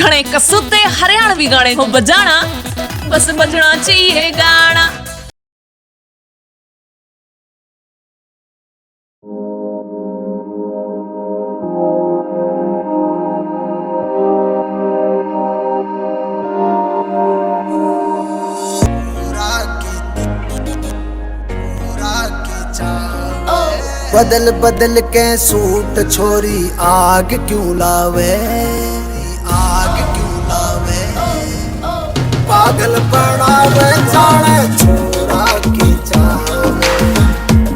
घने कसूते हरियाणवी गाने को बजाना, बस बजना चाहिए गाना। बदल बदल के सूट छोरी आग क्यों लावे, आग क्यों लावे। पागल बनावे जाने छोरा की चावे,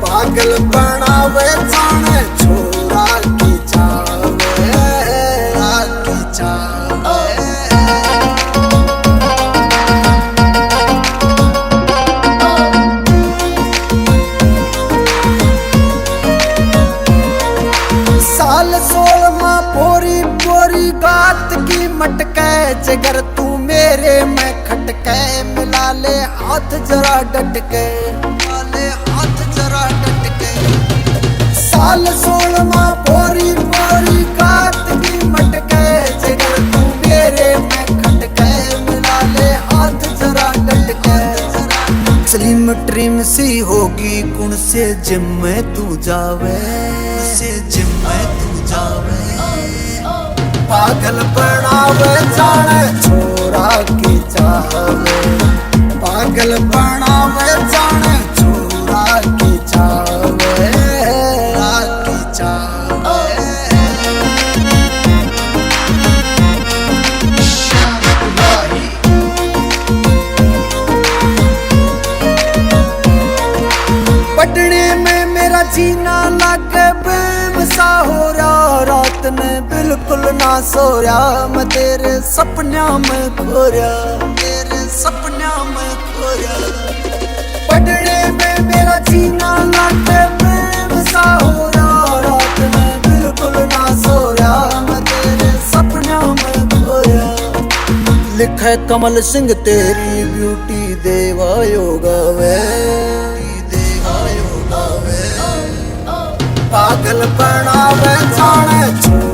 पागल बनावे जाने छोरा की चावे, की चावे। साल 16 पोरी पोरी बात की मटके, जगर तू मेरे में खटके, मिला ले हाथ जरा डटके, मिला ले हाथ जरा डटके। साल 16 पोरी पोरी बात की मटके, जगर तू मेरे में खटके, मिला ले हाथ जरा डटके। स्लिम ट्रिम सी होगी कुण से जिम में तू जावे, से जिम में तू जावे। पागल बनावे जाने छोरा की चावे, पागल बनावे जाने छोरा की चावे, की चावे। पटने में मेरा जीना लागे बेमसा हो रहा, रात में बिल्कुल ना सो रहा, मैं तेरे सपना में खो रहा, तेरे सपना में खो रहा। पटने में मेरा जीना लागे बेमसा हो रहा, रात में बिल्कुल ना सो रहा, मैं तेरे सपना में खो रहा। लिखे कमल सिंह तेरी ब्यूटी देवा योगा वे, पागल बनावे जाने छोरा।